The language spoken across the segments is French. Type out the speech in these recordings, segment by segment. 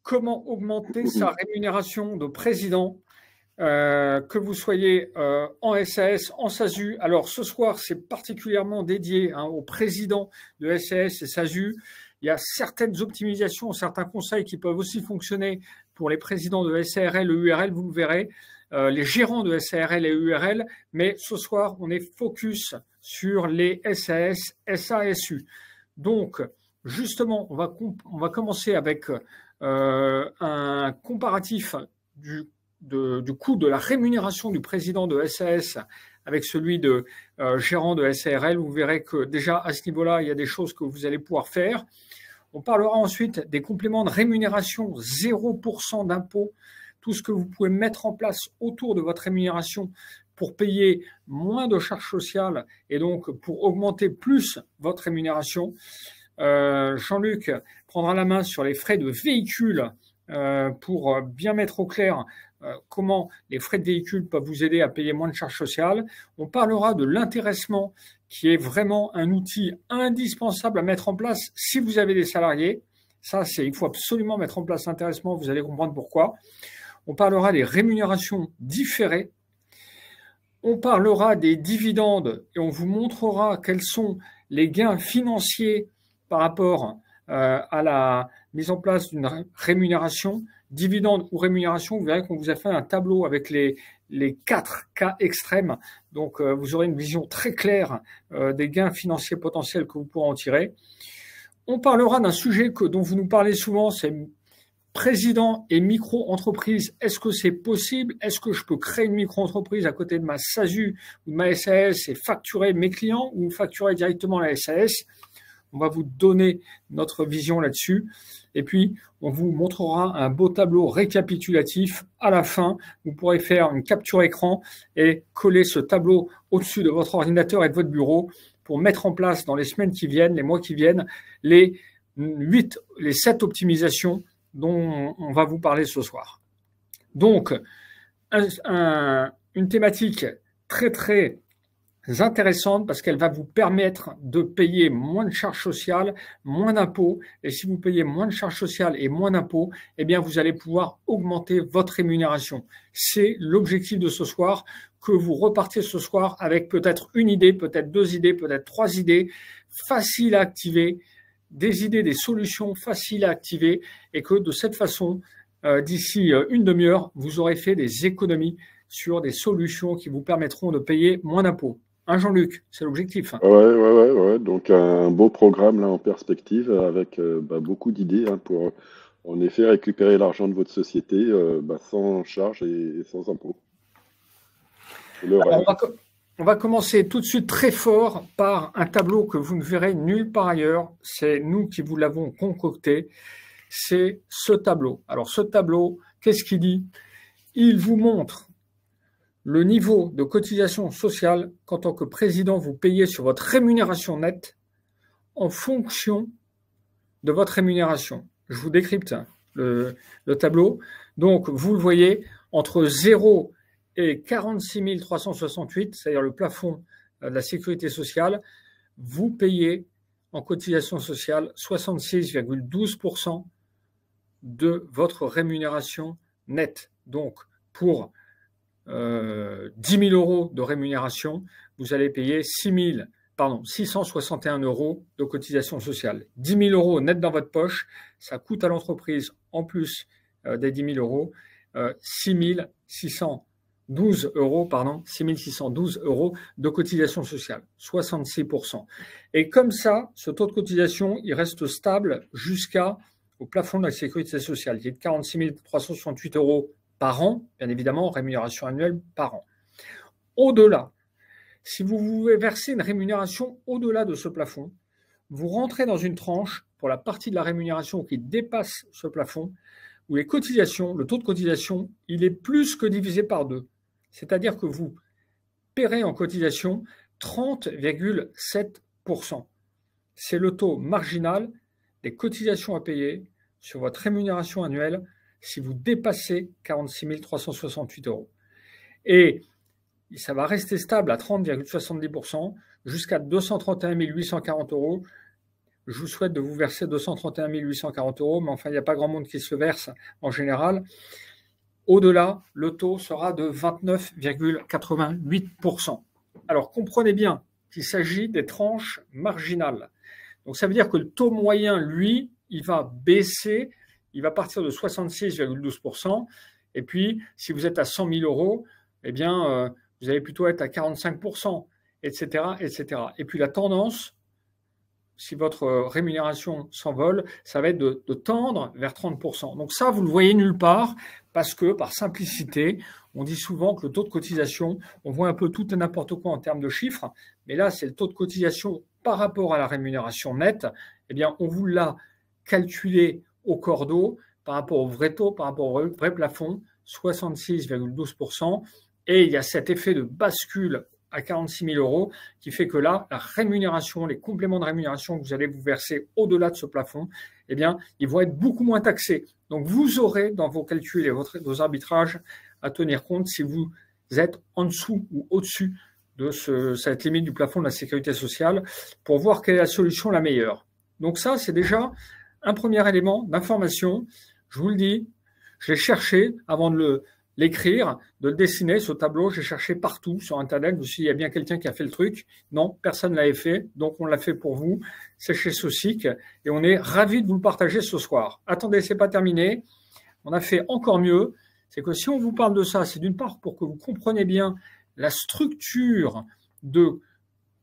comment augmenter sa rémunération de président, que vous soyez en SAS, en SASU. Alors ce soir, c'est particulièrement dédié au président de SAS et SASU. Il y a certaines optimisations, certains conseils qui peuvent aussi fonctionner pour les présidents de SARL et URL, vous le verrez, les gérants de SARL et URL, mais ce soir, on est focus sur les SAS, SASU. Donc, justement, on va commencer avec un comparatif du coût de la rémunération du président de SAS avec celui de gérant de SARL. Vous verrez que déjà à ce niveau-là, il y a des choses que vous allez pouvoir faire. On parlera ensuite des compléments de rémunération, 0% d'impôt, tout ce que vous pouvez mettre en place autour de votre rémunération pour payer moins de charges sociales et donc pour augmenter plus votre rémunération. Jean-Luc prendra la main sur les frais de véhicule pour bien mettre au clair comment les frais de véhicule peuvent vous aider à payer moins de charges sociales. On parlera de l'intéressement qui est vraiment un outil indispensable à mettre en place si vous avez des salariés. Ça, il faut absolument mettre en place l'intéressement, vous allez comprendre pourquoi. On parlera des rémunérations différées. On parlera des dividendes et on vous montrera quels sont les gains financiers par rapport à la mise en place d'une rémunération, dividende ou rémunération. Vous verrez qu'on vous a fait un tableau avec les 4 cas extrêmes. Donc, vous aurez une vision très claire des gains financiers potentiels que vous pourrez en tirer. On parlera d'un sujet dont vous nous parlez souvent, c'est président et micro-entreprise. Est-ce que c'est possible? Est-ce que je peux créer une micro-entreprise à côté de ma SASU ou de ma SAS et facturer mes clients ou facturer directement la SAS? On va vous donner notre vision là-dessus. Et puis, on vous montrera un beau tableau récapitulatif à la fin. Vous pourrez faire une capture écran et coller ce tableau au-dessus de votre ordinateur et de votre bureau pour mettre en place dans les semaines qui viennent, les mois qui viennent, les 7 optimisations dont on va vous parler ce soir. Donc, une thématique très, très intéressante parce qu'elle va vous permettre de payer moins de charges sociales, moins d'impôts. Et si vous payez moins de charges sociales et moins d'impôts, eh bien, vous allez pouvoir augmenter votre rémunération. C'est l'objectif de ce soir, que vous repartiez ce soir avec peut-être une idée, peut-être 2 idées, peut-être 3 idées faciles à activer, des idées, des solutions faciles à activer et que de cette façon, d'ici une demi-heure, vous aurez fait des économies sur des solutions qui vous permettront de payer moins d'impôts. Hein, Jean-Luc, c'est l'objectif. Ouais. Donc un beau programme là en perspective avec beaucoup d'idées pour en effet récupérer l'argent de votre société sans charge et sans impôt. Alors, on va commencer tout de suite très fort par un tableau que vous ne verrez nulle part ailleurs. C'est nous qui vous l'avons concocté. C'est ce tableau. Alors ce tableau, qu'est-ce qu'il dit? Il vous montre le niveau de cotisation sociale qu'en tant que président, vous payez sur votre rémunération nette en fonction de votre rémunération. Je vous décrypte le tableau. Donc, vous le voyez, entre 0 et 46 368, c'est-à-dire le plafond de la sécurité sociale, vous payez en cotisation sociale 66,12% de votre rémunération nette. Donc, pour 10 000 euros de rémunération, vous allez payer 661 euros de cotisation sociale. 10 000 euros net dans votre poche, ça coûte à l'entreprise, en plus des 10 000 euros, 6 612 euros de cotisation sociale, 66%. Et comme ça, ce taux de cotisation, il reste stable jusqu'au plafond de la sécurité sociale, qui est de 46 368 euros par an, bien évidemment, rémunération annuelle par an. Au-delà, si vous voulez verser une rémunération au-delà de ce plafond, vous rentrez dans une tranche pour la partie de la rémunération qui dépasse ce plafond, où les cotisations, le taux de cotisation, il est plus que divisé par 2. C'est-à-dire que vous paierez en cotisation 30,7%. C'est le taux marginal des cotisations à payer sur votre rémunération annuelle si vous dépassez 46 368 euros. Et ça va rester stable à 30,70% jusqu'à 231 840 euros je vous souhaite de vous verser 231 840 €, mais enfin, il n'y a pas grand monde qui se verse en général. Au-delà, le taux sera de 29,88%. Alors, comprenez bien qu'il s'agit des tranches marginales. Donc, ça veut dire que le taux moyen, lui, il va baisser, il va partir de 66,12%. Et puis, si vous êtes à 100 000 €, eh bien, vous allez plutôt être à 45%, etc., etc. Et puis, la tendance, si votre rémunération s'envole, ça va être de tendre vers 30%. Donc ça, vous ne le voyez nulle part parce que, par simplicité, on dit souvent que le taux de cotisation, on voit un peu tout et n'importe quoi en termes de chiffres, mais là, c'est le taux de cotisation par rapport à la rémunération nette. Eh bien, on vous l'a calculé au cordeau par rapport au vrai taux, par rapport au vrai plafond, 66,12%. Et il y a cet effet de bascule à 46 000 € qui fait que là, la rémunération, les compléments de rémunération que vous allez vous verser au-delà de ce plafond, eh bien, ils vont être beaucoup moins taxés. Donc, vous aurez dans vos calculs et vos arbitrages à tenir compte si vous êtes en dessous ou au-dessus de cette limite du plafond de la sécurité sociale pour voir quelle est la solution la meilleure. Donc ça, c'est déjà un premier élément d'information. Je vous le dis, je l'ai cherché avant de l'écrire, de le dessiner, ce tableau, j'ai cherché partout sur Internet, je me suis dit, il y a bien quelqu'un qui a fait le truc. Non, personne ne l'avait fait, donc on l'a fait pour vous. C'est chez Socic et on est ravis de vous le partager ce soir. Attendez, c'est pas terminé. On a fait encore mieux. C'est que si on vous parle de ça, c'est d'une part pour que vous compreniez bien la structure de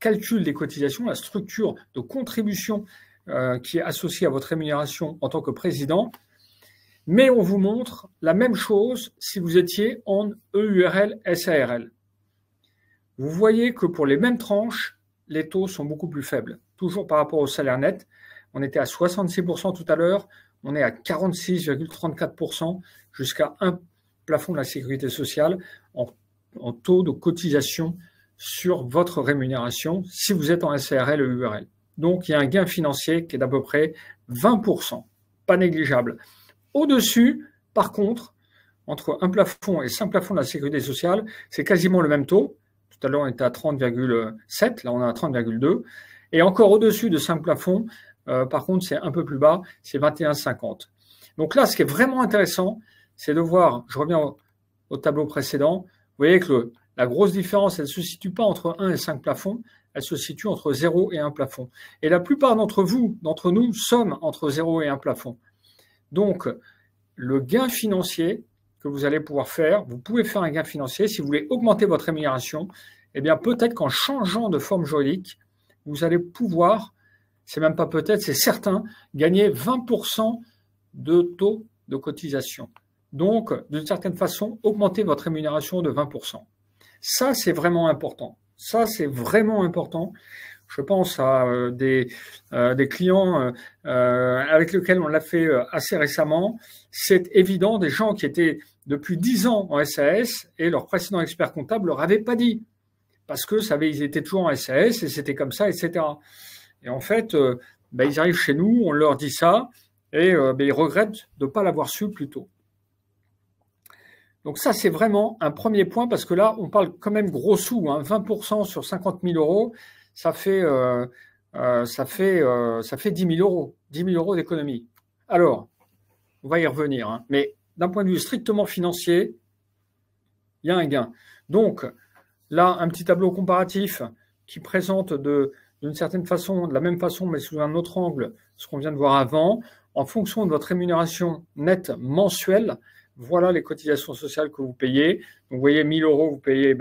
calcul des cotisations, la structure de contribution qui est associée à votre rémunération en tant que président. Mais on vous montre la même chose si vous étiez en EURL, SARL. Vous voyez que pour les mêmes tranches, les taux sont beaucoup plus faibles. Toujours par rapport au salaire net, on était à 66% tout à l'heure, on est à 46,34% jusqu'à un plafond de la sécurité sociale en taux de cotisation sur votre rémunération si vous êtes en SARL et EURL. Donc, il y a un gain financier qui est d'à peu près 20%, pas négligeable. Au-dessus, par contre, entre un plafond et 5 plafonds de la sécurité sociale, c'est quasiment le même taux. Tout à l'heure, on était à 30,7, là on est à 30,2. Et encore au-dessus de 5 plafonds, par contre, c'est un peu plus bas, c'est 21,50. Donc là, ce qui est vraiment intéressant, c'est de voir, je reviens au tableau précédent, vous voyez que la grosse différence, elle ne se situe pas entre 1 et 5 plafonds, elle se situe entre 0 et 1 plafond. Et la plupart d'entre nous, sommes entre 0 et 1 plafond. Donc, le gain financier que vous allez pouvoir faire, vous pouvez faire un gain financier si vous voulez augmenter votre rémunération. Eh bien, peut-être qu'en changeant de forme juridique, vous allez pouvoir, c'est même pas peut-être, c'est certain, gagner 20% de taux de cotisation. Donc, d'une certaine façon, augmenter votre rémunération de 20%. Ça, c'est vraiment important. Ça, c'est vraiment important. Je pense à des clients avec lesquels on l'a fait assez récemment. C'est évident, des gens qui étaient depuis 10 ans en SAS et leur précédent expert comptable leur avait pas dit. Parce que ils étaient toujours en SAS et c'était comme ça, etc. Et en fait, ils arrivent chez nous, on leur dit ça et ils regrettent de ne pas l'avoir su plus tôt. Donc ça, c'est vraiment un premier point parce que là, on parle quand même gros sous, 20% sur 50 000 €. Ça fait 10 000 €, 10 000 € d'économie. Alors, on va y revenir, mais d'un point de vue strictement financier, il y a un gain. Donc, là, un petit tableau comparatif qui présente d'une certaine façon, de la même façon, mais sous un autre angle, ce qu'on vient de voir avant, en fonction de votre rémunération nette mensuelle, voilà les cotisations sociales que vous payez. Donc, vous voyez, 1 000 €, vous payez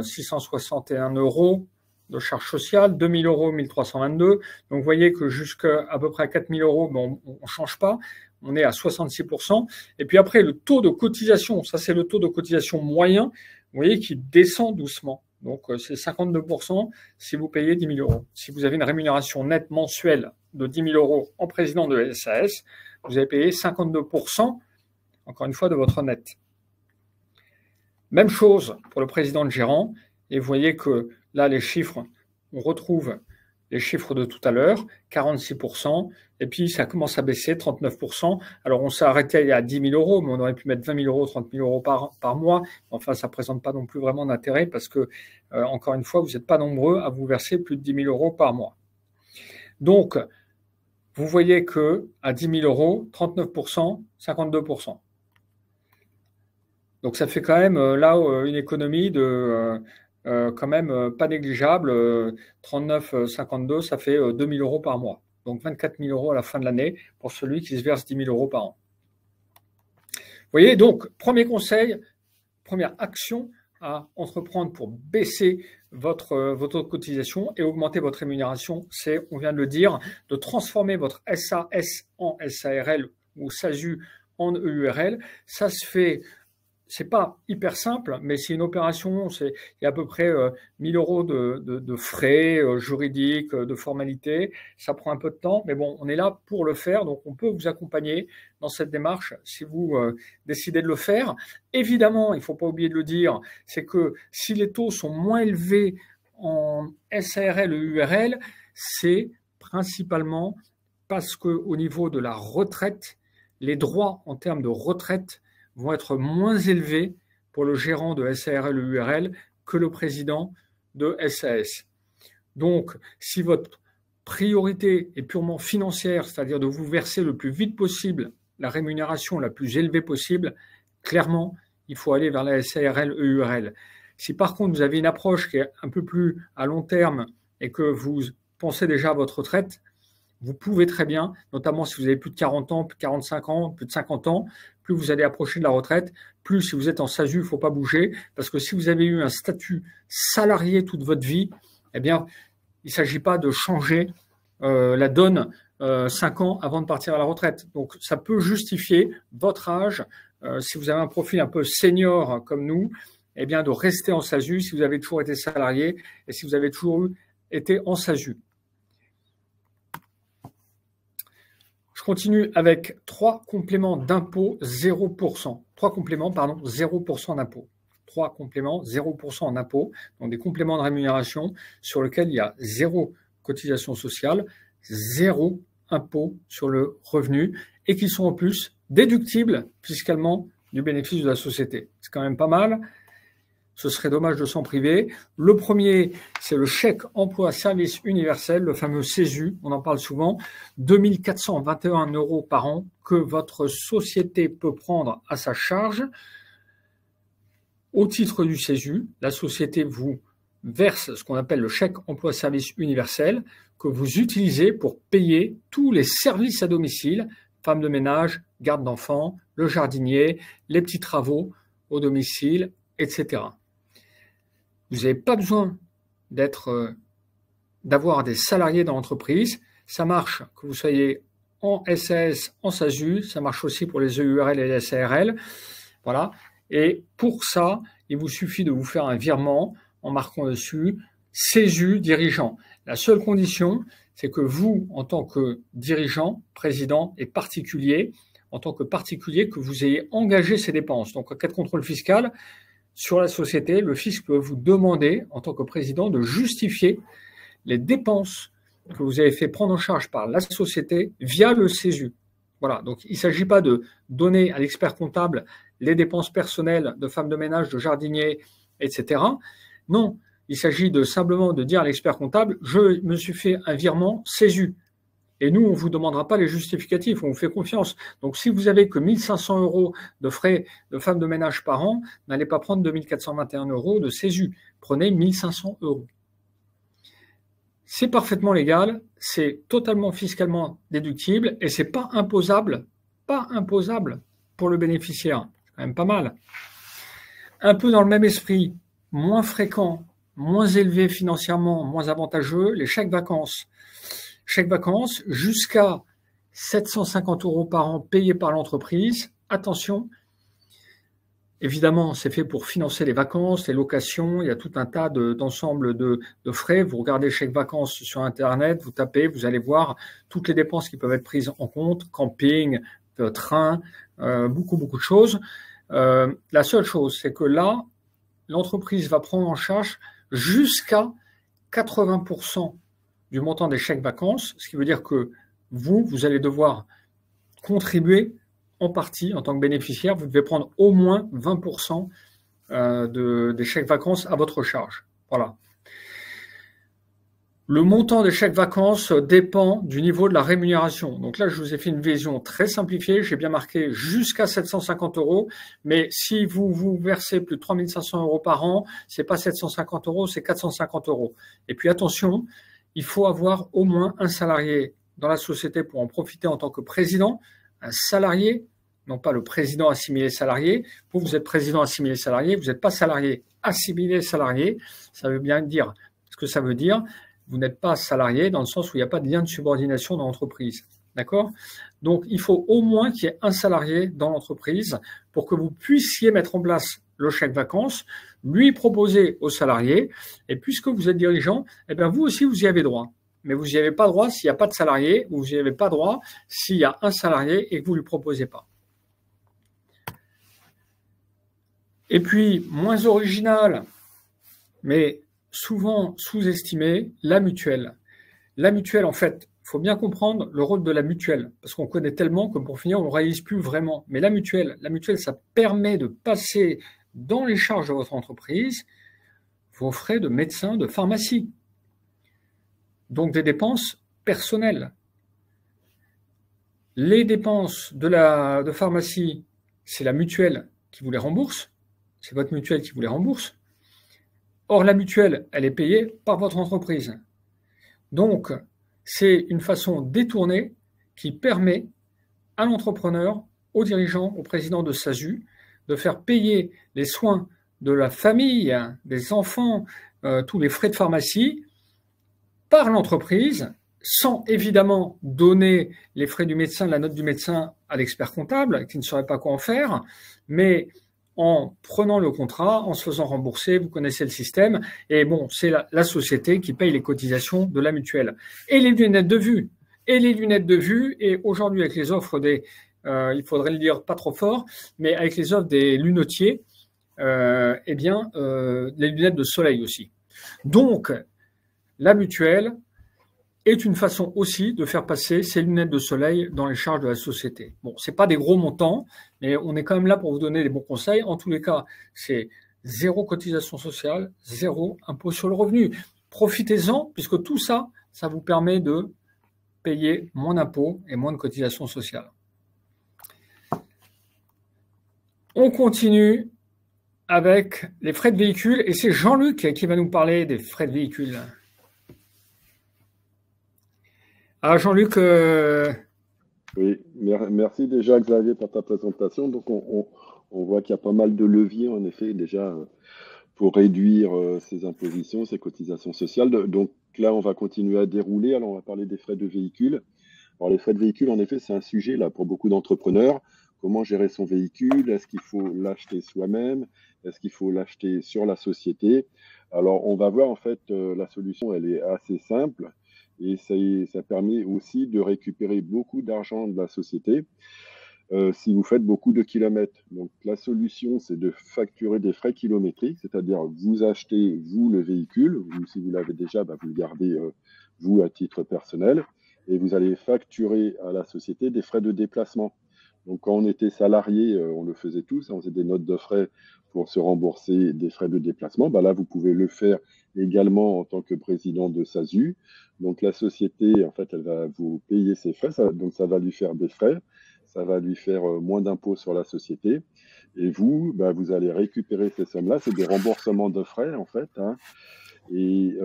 661 € de charges sociales, 2 000 €, 1 322. Donc, vous voyez que jusqu'à à peu près 4 000 €, on ne change pas. On est à 66%. Et puis après, le taux de cotisation, ça c'est le taux de cotisation moyen, vous voyez qu'il descend doucement. Donc, c'est 52% si vous payez 10 000 €. Si vous avez une rémunération nette mensuelle de 10 000 € en président de SAS, vous avez payé 52%, encore une fois, de votre net. Même chose pour le président de gérant. Et vous voyez que là, les chiffres, on retrouve les chiffres de tout à l'heure, 46%, et puis ça commence à baisser, 39%. Alors, on s'est arrêté à 10 000 €, mais on aurait pu mettre 20 000 €, 30 000 € par mois. Enfin, ça ne présente pas non plus vraiment d'intérêt parce que, encore une fois, vous n'êtes pas nombreux à vous verser plus de 10 000 € par mois. Donc, vous voyez qu'à 10 000 euros, 39%, 52%. Donc ça fait quand même là une économie de quand même pas négligeable. 39,52, ça fait 2 000 euros par mois. Donc 24 000 euros à la fin de l'année pour celui qui se verse 10 000 euros par an. Vous voyez, donc, premier conseil, première action à entreprendre pour baisser votre cotisation et augmenter votre rémunération, c'est, on vient de le dire, de transformer votre SAS en SARL ou SASU en EURL. Ça se fait, c'est pas hyper simple, mais c'est une opération, il y a à peu près 1000 euros de frais juridiques, de formalités. Ça prend un peu de temps, mais bon, on est là pour le faire, donc on peut vous accompagner dans cette démarche si vous décidez de le faire. Évidemment, il ne faut pas oublier de le dire, c'est que si les taux sont moins élevés en SARL et URL, c'est principalement parce qu'au niveau de la retraite, les droits en termes de retraite vont être moins élevés pour le gérant de SARL ou URL que le président de SAS. Donc, si votre priorité est purement financière, c'est-à-dire de vous verser le plus vite possible la rémunération la plus élevée possible, clairement, il faut aller vers la SARL ou URL. Si par contre vous avez une approche qui est un peu plus à long terme et que vous pensez déjà à votre retraite, vous pouvez très bien, notamment si vous avez plus de 40 ans, plus de 45 ans, plus de 50 ans, plus vous allez approcher de la retraite, plus si vous êtes en SASU, il ne faut pas bouger, parce que si vous avez eu un statut salarié toute votre vie, eh bien, il ne s'agit pas de changer la donne 5 ans avant de partir à la retraite. Donc, ça peut justifier votre âge, si vous avez un profil un peu senior comme nous, eh bien, de rester en SASU si vous avez toujours été salarié et si vous avez toujours été en SASU. Je continue avec 3 compléments d'impôt 0%. 3 compléments, pardon, 0% d'impôt. 3 compléments, 0% en impôt. Donc des compléments de rémunération sur lesquels il y a 0 cotisation sociale, 0 impôt sur le revenu et qui sont en plus déductibles fiscalement du bénéfice de la société. C'est quand même pas mal. Ce serait dommage de s'en priver. Le premier, c'est le chèque emploi service universel, le fameux CESU, on en parle souvent, 2 421 € par an que votre société peut prendre à sa charge. Au titre du CESU, la société vous verse ce qu'on appelle le chèque emploi service universel que vous utilisez pour payer tous les services à domicile, femme de ménage, garde d'enfants, le jardinier, les petits travaux au domicile, etc. Vous n'avez pas besoin d'avoir des salariés dans l'entreprise. Ça marche que vous soyez en SAS, en SASU. Ça marche aussi pour les EURL et les SARL. Voilà. Et pour ça, il vous suffit de vous faire un virement en marquant dessus CESU dirigeant. La seule condition, c'est que vous, en tant que dirigeant, président et particulier, en tant que particulier, que vous ayez engagé ces dépenses. Donc, en cas de contrôle fiscal, sur la société, le fisc peut vous demander, en tant que président, de justifier les dépenses que vous avez fait prendre en charge par la société via le CESU. Voilà, donc il ne s'agit pas de donner à l'expert comptable les dépenses personnelles de femme de ménage, de jardinier, etc. Non, il s'agit simplement de dire à l'expert comptable, je me suis fait un virement CESU. Et nous, on ne vous demandera pas les justificatifs, on vous fait confiance. Donc, si vous avez que 1 500 € de frais de femme de ménage par an, n'allez pas prendre 2 421 € de CESU. Prenez 1 500 €. C'est parfaitement légal, c'est totalement fiscalement déductible et c'est pas imposable pour le bénéficiaire. C'est quand même pas mal. Un peu dans le même esprit, moins fréquent, moins élevé financièrement, moins avantageux, les chèques vacances. Chèque vacances jusqu'à 750 € par an payés par l'entreprise. Attention, évidemment, c'est fait pour financer les vacances, les locations. Il y a tout un tas d'ensemble de frais. Vous regardez chèque vacances sur Internet, vous tapez, vous allez voir toutes les dépenses qui peuvent être prises en compte, camping, train, beaucoup de choses. La seule chose, c'est que là, l'entreprise va prendre en charge jusqu'à 80% du montant des chèques vacances, ce qui veut dire que vous allez devoir contribuer en partie en tant que bénéficiaire. Vous devez prendre au moins 20% des chèques vacances à votre charge. Voilà. Le montant des chèques vacances dépend du niveau de la rémunération. Donc là, je vous ai fait une vision très simplifiée. J'ai bien marqué jusqu'à 750 €. Mais si vous versez plus de 3 500 € par an, c'est pas 750 €, c'est 450 €. Et puis attention, il faut avoir au moins un salarié dans la société pour en profiter en tant que président. Un salarié, non pas le président assimilé salarié. Vous êtes président assimilé salarié, vous n'êtes pas salarié assimilé salarié. Ça veut bien dire ce que ça veut dire. Vous n'êtes pas salarié dans le sens où il n'y a pas de lien de subordination dans l'entreprise. D'accord? Donc, il faut au moins qu'il y ait un salarié dans l'entreprise pour que vous puissiez mettre en place le chèque vacances, lui proposer aux salariés. Et puisque vous êtes dirigeant, eh bien, vous aussi, vous y avez droit. Mais vous n'y avez pas droit s'il n'y a pas de salarié, ou vous n'y avez pas droit s'il y a un salarié et que vous ne lui proposez pas. Et puis, moins original, mais souvent sous-estimé, la mutuelle. La mutuelle, en fait, il faut bien comprendre le rôle de la mutuelle, parce qu'on connaît tellement que pour finir, on ne réalise plus vraiment. Mais la mutuelle, ça permet de passer dans les charges de votre entreprise vos frais de médecin, de pharmacie. Donc des dépenses personnelles. Les dépenses de pharmacie, c'est la mutuelle qui vous les rembourse. C'est votre mutuelle qui vous les rembourse. Or, la mutuelle, elle est payée par votre entreprise. Donc, c'est une façon détournée qui permet à l'entrepreneur, au dirigeant, au président de SASU, de faire payer les soins de la famille, des enfants, tous les frais de pharmacie par l'entreprise, sans évidemment donner les frais du médecin, la note du médecin à l'expert comptable, qui ne saurait pas quoi en faire, mais en prenant le contrat, en se faisant rembourser, vous connaissez le système, et bon, c'est la société qui paye les cotisations de la mutuelle. Et les lunettes de vue, et aujourd'hui avec les offres il faudrait le dire pas trop fort, mais avec les offres des lunetiers, les lunettes de soleil aussi. Donc, la mutuelle est une façon aussi de faire passer ces lunettes de soleil dans les charges de la société. Bon, c'est pas des gros montants, mais on est quand même là pour vous donner des bons conseils. En tous les cas, c'est 0 cotisation sociale, 0 impôt sur le revenu. Profitez-en, puisque tout ça, ça vous permet de payer moins d'impôts et moins de cotisations sociales. On continue avec les frais de véhicule, et c'est Jean-Luc qui va nous parler des frais de véhicule. Ah, Jean-Luc. Oui, merci déjà Xavier pour ta présentation. Donc on voit qu'il y a pas mal de leviers en effet déjà pour réduire ces impositions, ces cotisations sociales. Donc là, on va continuer à dérouler. Alors on va parler des frais de véhicule. Alors les frais de véhicule, en effet, c'est un sujet là pour beaucoup d'entrepreneurs. Comment gérer son véhicule? Est-ce qu'il faut l'acheter soi-même? Est-ce qu'il faut l'acheter sur la société? Alors on va voir en fait la solution, elle est assez simple. Et ça permet aussi de récupérer beaucoup d'argent de la société si vous faites beaucoup de kilomètres. Donc la solution, c'est de facturer des frais kilométriques, c'est-à-dire vous achetez, vous, le véhicule, ou si vous l'avez déjà, vous le gardez, vous, à titre personnel, et vous allez facturer à la société des frais de déplacement. Donc quand on était salarié, on le faisait tous, on faisait des notes de frais pour se rembourser des frais de déplacement. Là, vous pouvez le faire également en tant que président de SASU. Donc la société, en fait, elle va vous payer ses frais, donc ça va lui faire des frais, ça va lui faire moins d'impôts sur la société. Et vous, vous allez récupérer ces sommes-là, c'est des remboursements de frais, en fait. Et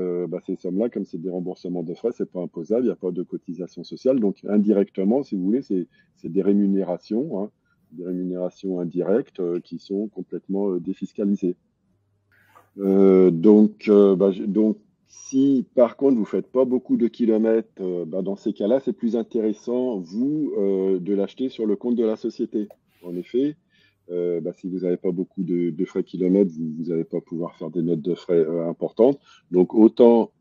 ces sommes-là, comme c'est des remboursements de frais, c'est pas imposable, il n'y a pas de cotisation sociale. Donc indirectement, si vous voulez, c'est des rémunérations, des rémunérations indirectes qui sont complètement défiscalisées. Donc, si par contre vous faites pas beaucoup de kilomètres, dans ces cas-là, c'est plus intéressant, vous, de l'acheter sur le compte de la société. En effet, si vous n'avez pas beaucoup de frais kilomètres, vous n'allez pas pouvoir faire des notes de frais importantes. Donc, autant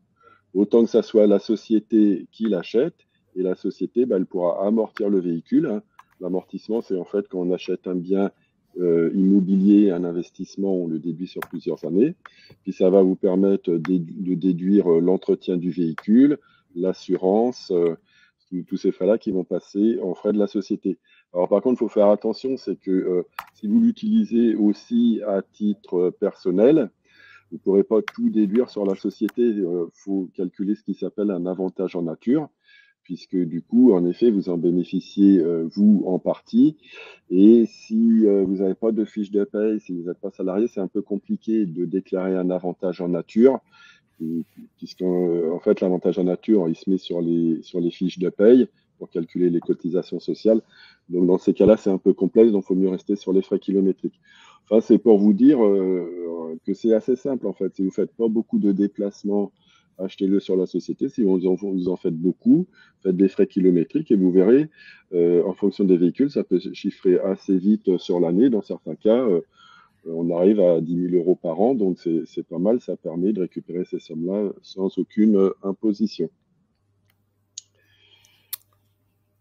que ça soit la société qui l'achète, et la société, elle pourra amortir le véhicule. L'amortissement, c'est en fait quand on achète un bien immobilier, un investissement, on le déduit sur plusieurs années. Puis ça va vous permettre de déduire l'entretien du véhicule, l'assurance, tous ces frais-là qui vont passer en frais de la société. Alors par contre, il faut faire attention, c'est que si vous l'utilisez aussi à titre personnel, Vous ne pourrez pas tout déduire sur la société. Il faut calculer ce qui s'appelle un avantage en nature, puisque du coup, en effet, vous en bénéficiez, vous, en partie. Et si vous n'avez pas de fiche de paye, si vous n'êtes pas salarié, c'est un peu compliqué de déclarer un avantage en nature, puisqu'en fait, l'avantage en nature, il se met sur les fiches de paye pour calculer les cotisations sociales. Donc, dans ces cas-là, c'est un peu complexe, donc il faut mieux rester sur les frais kilométriques. Enfin, c'est pour vous dire que c'est assez simple, en fait. Si vous ne faites pas beaucoup de déplacements, achetez-le sur la société. Si vous en faites beaucoup, faites des frais kilométriques et vous verrez, en fonction des véhicules, ça peut se chiffrer assez vite sur l'année. Dans certains cas, on arrive à 10 000 euros par an, donc c'est pas mal. Ça permet de récupérer ces sommes-là sans aucune imposition.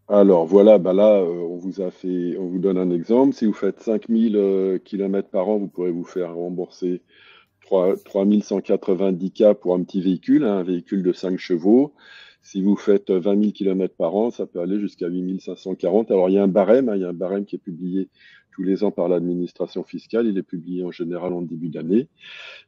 Alors voilà, bah là, on vous donne un exemple. Si vous faites 5000 km par an, vous pourrez vous faire rembourser 3190 K pour un petit véhicule, hein, un véhicule de 5 chevaux. Si vous faites 20 000 km par an, ça peut aller jusqu'à 8540. Alors, il y a un barème, hein, il y a un barème qui est publié tous les ans par l'administration fiscale. Il est publié en général en début d'année.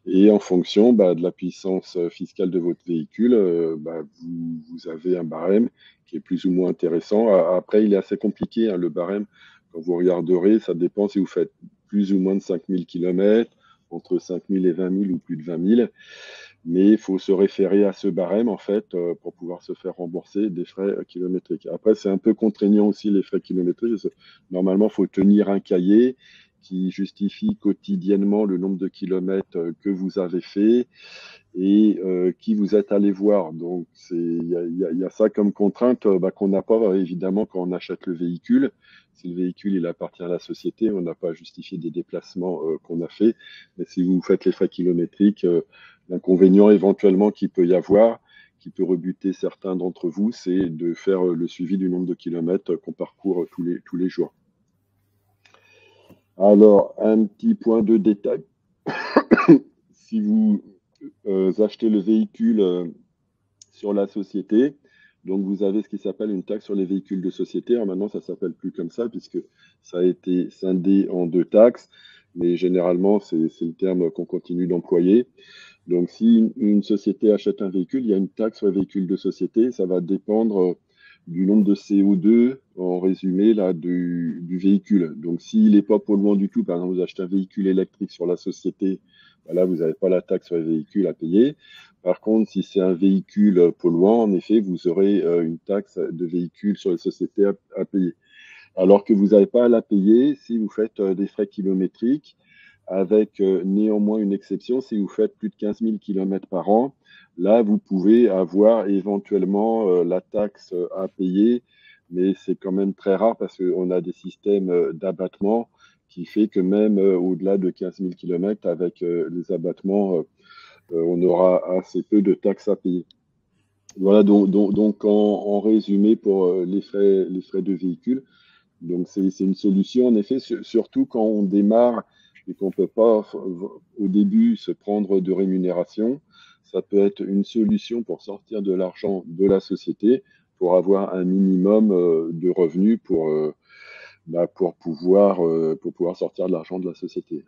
Et en fonction de la puissance fiscale de votre véhicule, vous avez un barème qui est plus ou moins intéressant. Après, il est assez compliqué, hein, le barème. Quand vous regarderez, ça dépend si vous faites plus ou moins de 5000 km, entre 5000 et 20 000 ou plus de 20 000. Mais il faut se référer à ce barème, en fait, pour pouvoir se faire rembourser des frais kilométriques. Après, c'est un peu contraignant aussi, les frais kilométriques. Normalement, il faut tenir un cahier qui justifie quotidiennement le nombre de kilomètres que vous avez fait et qui vous êtes allé voir. Donc, il y a ça comme contrainte qu'on n'a pas évidemment quand on achète le véhicule. Si le véhicule il appartient à la société, on n'a pas à justifier des déplacements qu'on a fait. Mais si vous faites les frais kilométriques, l'inconvénient éventuellement qu'il peut y avoir, qui peut rebuter certains d'entre vous, c'est de faire le suivi du nombre de kilomètres qu'on parcourt tous les jours. Alors, un petit point de détail. Si vous achetez le véhicule sur la société, donc vous avez ce qui s'appelle une taxe sur les véhicules de société. Alors maintenant, ça ne s'appelle plus comme ça puisque ça a été scindé en 2 taxes, mais généralement, c'est le terme qu'on continue d'employer. Donc, si une société achète un véhicule, il y a une taxe sur les véhicules de société. Ça va dépendre du nombre de CO2, en résumé, là, du véhicule. Donc, s'il n'est pas polluant du tout, par exemple, vous achetez un véhicule électrique sur la société, là, vous n'avez pas la taxe sur les véhicules à payer. Par contre, si c'est un véhicule polluant, en effet, vous aurez une taxe de véhicule sur les sociétés à payer. Alors que vous n'avez pas à la payer si vous faites des frais kilométriques, avec néanmoins une exception, si vous faites plus de 15 000 km par an, là, vous pouvez avoir éventuellement la taxe à payer, mais c'est quand même très rare parce qu'on a des systèmes d'abattement qui fait que même au-delà de 15 000 km, avec les abattements, on aura assez peu de taxes à payer. Voilà, donc en résumé pour les frais de véhicule. Donc c'est une solution en effet, surtout quand on démarre et qu'on ne peut pas au début se prendre de rémunération. Ça peut être une solution pour sortir de l'argent de la société, pour avoir un minimum de revenus pour pouvoir sortir de l'argent de la société.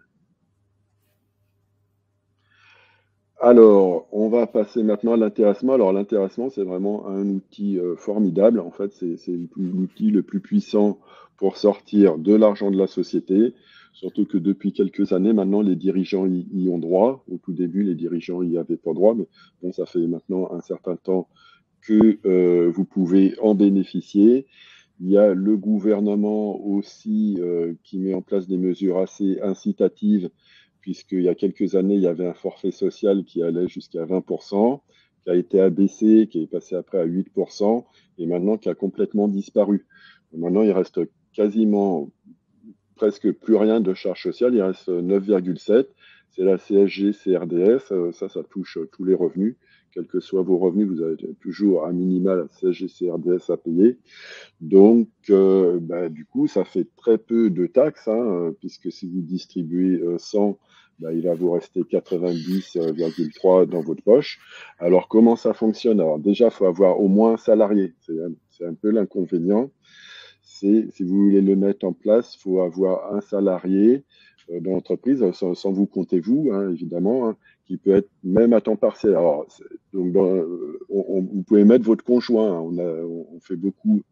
Alors, on va passer maintenant à l'intéressement. Alors, l'intéressement, c'est vraiment un outil formidable. En fait, c'est l'outil le plus puissant pour sortir de l'argent de la société. Surtout que depuis quelques années, maintenant, les dirigeants y ont droit. Au tout début, les dirigeants n'y avaient pas droit, mais bon, ça fait maintenant un certain temps que vous pouvez en bénéficier. Il y a le gouvernement aussi qui met en place des mesures assez incitatives, puisqu'il y a quelques années, il y avait un forfait social qui allait jusqu'à 20%, qui a été abaissé, qui est passé après à 8%, et maintenant qui a complètement disparu. Maintenant, il reste quasiment presque plus rien de charges sociales, il reste 9,7. C'est la CSG, CRDS, ça touche tous les revenus. Quels que soient vos revenus, vous avez toujours un minimal CSG, CRDS à payer. Donc, du coup, ça fait très peu de taxes, hein, puisque si vous distribuez 100, il va vous rester 90,3 dans votre poche. Alors, comment ça fonctionne? Alors, déjà, il faut avoir au moins un salarié. C'est un peu l'inconvénient. Si vous voulez le mettre en place, il faut avoir un salarié dans l'entreprise, sans vous compter vous, hein, évidemment, hein, qui peut être même à temps partiel. Alors, donc vous pouvez mettre votre conjoint. Hein, on fait beaucoup.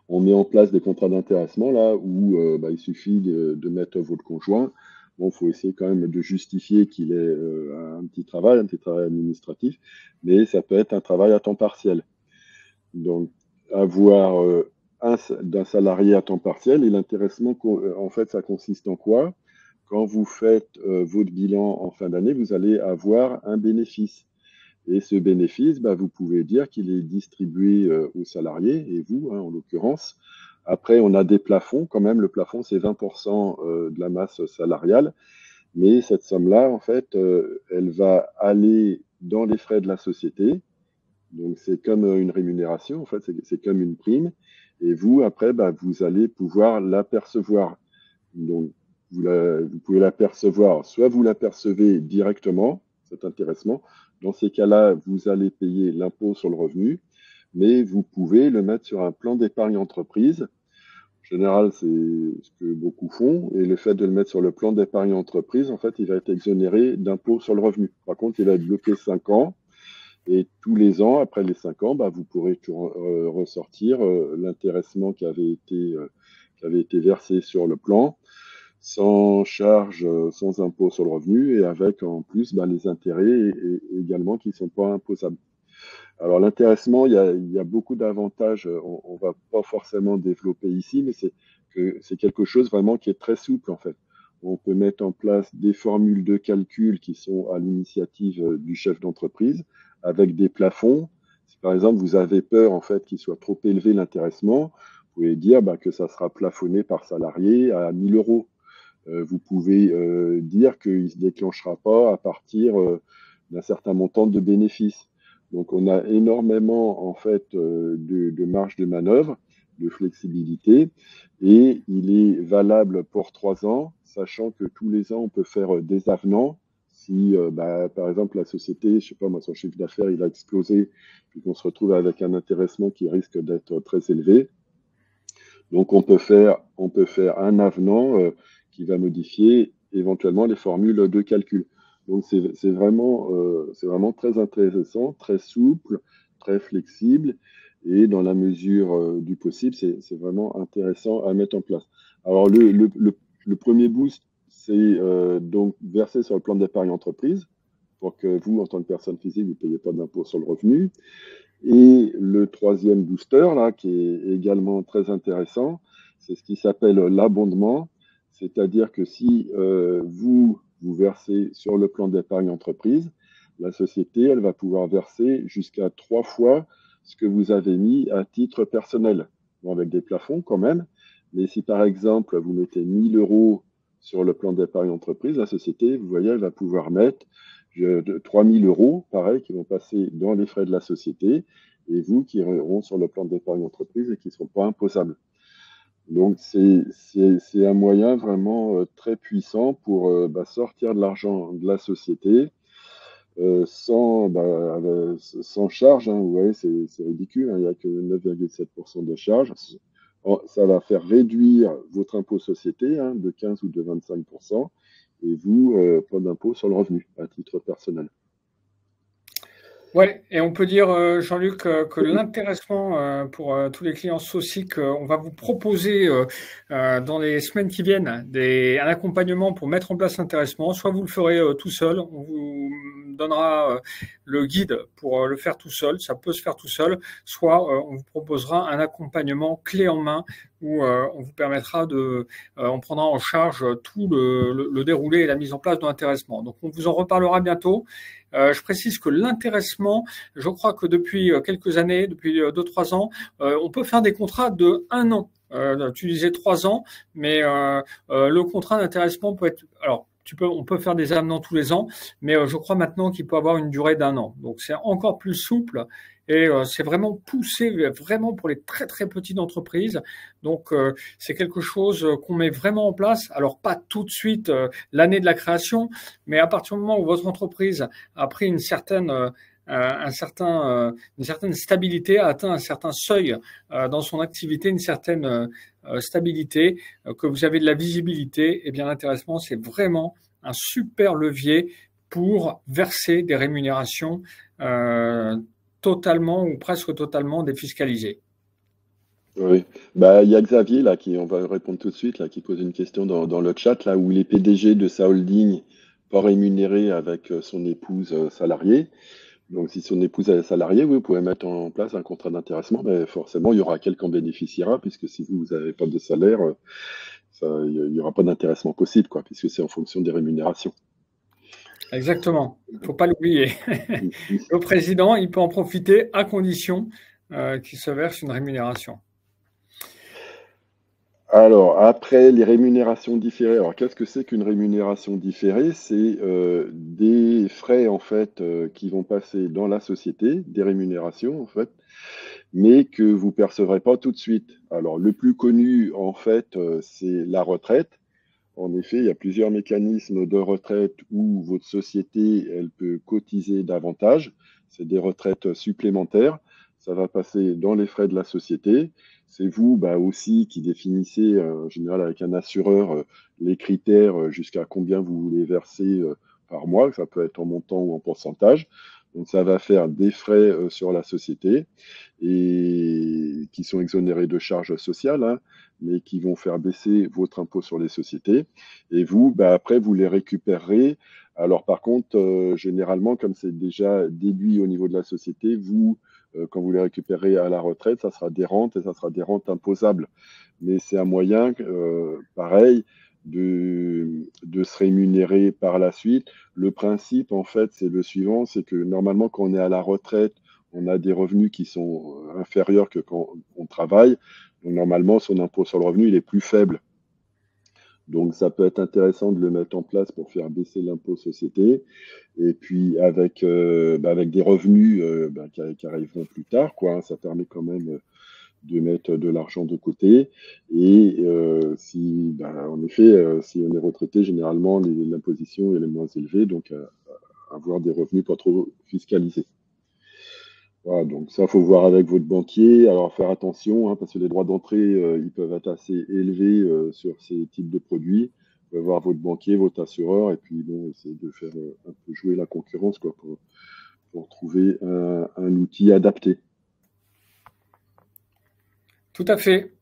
On met en place des contrats d'intéressement là où il suffit de mettre votre conjoint. Bon, il faut essayer quand même de justifier qu'il ait un petit travail administratif, mais ça peut être un travail à temps partiel. Donc, avoir d'un salarié à temps partiel et l'intéressement, en fait, ça consiste en quoi? Quand vous faites votre bilan en fin d'année, vous allez avoir un bénéfice. Et ce bénéfice, vous pouvez dire qu'il est distribué aux salariés, et vous, hein, en l'occurrence. Après, on a des plafonds. Quand même, le plafond, c'est 20% de la masse salariale. Mais cette somme-là, en fait, elle va aller dans les frais de la société. Donc, c'est comme une rémunération, en fait, c'est comme une prime. Et vous, après, vous allez pouvoir l'apercevoir. Donc, vous pouvez l'apercevoir, soit vous l'apercevez directement, cet intéressement. Dans ces cas-là, vous allez payer l'impôt sur le revenu, mais vous pouvez le mettre sur un plan d'épargne entreprise. En général, c'est ce que beaucoup font. Et le fait de le mettre sur le plan d'épargne entreprise, en fait, il va être exonéré d'impôt sur le revenu. Par contre, il va être bloqué 5 ans. Et tous les ans, après les 5 ans, vous pourrez ressortir l'intéressement qui avait été versé sur le plan, sans charge, sans impôt sur le revenu, et avec en plus les intérêts également qui ne sont pas imposables. Alors l'intéressement, il y a beaucoup d'avantages, on ne va pas forcément développer ici, mais c'est quelque chose vraiment qui est très souple en fait. On peut mettre en place des formules de calcul qui sont à l'initiative du chef d'entreprise, avec des plafonds. Si par exemple vous avez peur en fait qu'il soit trop élevé l'intéressement, vous pouvez dire que ça sera plafonné par salarié à 1 000 euros. Vous pouvez dire qu'il ne se déclenchera pas à partir d'un certain montant de bénéfices. Donc on a énormément en fait de marge de manœuvre, de flexibilité, et il est valable pour 3 ans, sachant que tous les ans on peut faire des avenants. Si, par exemple, la société, je sais pas moi, son chiffre d'affaires, il a explosé, puis qu'on se retrouve avec un intéressement qui risque d'être très élevé. Donc, on peut faire un avenant qui va modifier éventuellement les formules de calcul. Donc, c'est vraiment très intéressant, très souple, très flexible, et dans la mesure du possible, c'est vraiment intéressant à mettre en place. Alors, le premier boost, c'est donc verser sur le plan d'épargne entreprise pour que vous, en tant que personne physique, vous ne payez pas d'impôt sur le revenu. Et le troisième booster, là, qui est également très intéressant, c'est ce qui s'appelle l'abondement. C'est-à-dire que si vous versez sur le plan d'épargne entreprise, la société, elle va pouvoir verser jusqu'à 3 fois ce que vous avez mis à titre personnel. Bon, avec des plafonds quand même. Mais si par exemple, vous mettez 1 000 euros sur le plan d'épargne entreprise, la société, vous voyez, elle va pouvoir mettre 3 000 euros, pareil, qui vont passer dans les frais de la société, et vous qui iront sur le plan d'épargne entreprise et qui ne seront pas imposables. Donc, c'est un moyen vraiment très puissant pour sortir de l'argent de la société sans charge. Hein, vous voyez, c'est ridicule, hein, il n'y a que 9,7% de charge. Ça va faire réduire votre impôt société de 15 ou de 25%, et vous, pas d'impôt sur le revenu à titre personnel. Oui, et on peut dire, Jean-Luc, que l'intéressement pour tous les clients SOSIC, on va vous proposer dans les semaines qui viennent un accompagnement pour mettre en place l'intéressement. Soit vous le ferez tout seul, on vous donnera le guide pour le faire tout seul, ça peut se faire tout seul, soit on vous proposera un accompagnement clé en main où on vous permettra on prendra en charge tout le déroulé et la mise en place de l'intéressement. Donc on vous en reparlera bientôt. Je précise que l'intéressement, je crois que depuis quelques années, depuis 2-3 ans, on peut faire des contrats de 1 an. Tu disais 3 ans, mais le contrat d'intéressement peut être... Alors, on peut faire des avenants tous les ans, mais je crois maintenant qu'il peut avoir une durée d'1 an. Donc, c'est encore plus souple et c'est vraiment poussé vraiment pour les très, très petites entreprises. Donc, c'est quelque chose qu'on met vraiment en place. Alors, pas tout de suite l'année de la création, mais à partir du moment où votre entreprise a pris une certaine une certaine stabilité, a atteint un certain seuil dans son activité, une certaine stabilité, que vous avez de la visibilité, eh bien l'intéressement, c'est vraiment un super levier pour verser des rémunérations totalement ou presque totalement défiscalisées. Oui, bah, il y a Xavier là qui, on va répondre tout de suite là, qui pose une question dans le chat là où il est PDG de sa holding, pas rémunéré avec son épouse salariée. Donc si son épouse est salariée, oui, vous pouvez mettre en place un contrat d'intéressement, mais forcément il y aura quelqu'un qui en bénéficiera puisque si vous n'avez pas de salaire, il y aura pas d'intéressement possible quoi, puisque c'est en fonction des rémunérations. Exactement, il ne faut pas l'oublier. Le président, il peut en profiter à condition qu'il se verse une rémunération. Alors, après les rémunérations différées, alors qu'est-ce que c'est qu'une rémunération différée? C'est des frais en fait qui vont passer dans la société, des rémunérations en fait, mais que vous percevrez pas tout de suite. Alors, le plus connu en fait, c'est la retraite. En effet, il y a plusieurs mécanismes de retraite où votre société, elle peut cotiser davantage. C'est des retraites supplémentaires. Ça va passer dans les frais de la société. C'est vous bah, aussi qui définissez, en général avec un assureur, les critères jusqu'à combien vous voulez verser par mois. Ça peut être en montant ou en pourcentage. Donc ça va faire des frais sur la société et qui sont exonérés de charges sociales, hein, mais qui vont faire baisser votre impôt sur les sociétés. Et vous, bah, après, vous les récupérerez. Alors par contre, généralement, comme c'est déjà déduit au niveau de la société, vous, quand vous les récupérez à la retraite, ça sera des rentes et ça sera des rentes imposables. Mais c'est un moyen, pareil, de se rémunérer par la suite. Le principe, en fait, c'est le suivant, c'est que normalement, quand on est à la retraite, on a des revenus qui sont inférieurs que quand on travaille. Donc, normalement, son impôt sur le revenu, il est plus faible. Donc, ça peut être intéressant de le mettre en place pour faire baisser l'impôt société. Et puis, avec des revenus qui arriveront plus tard, quoi, hein, ça permet quand même de mettre de l'argent de côté. Et en effet, si on est retraité, généralement, l'imposition est moins élevée, donc avoir des revenus pas trop fiscalisés. Voilà, donc ça, faut voir avec votre banquier. Alors, faire attention, hein, parce que les droits d'entrée, ils peuvent être assez élevés sur ces types de produits. Vous pouvez voir votre banquier, votre assureur, et puis bon, essayer de faire un peu jouer la concurrence quoi, pour trouver un outil adapté. Tout à fait.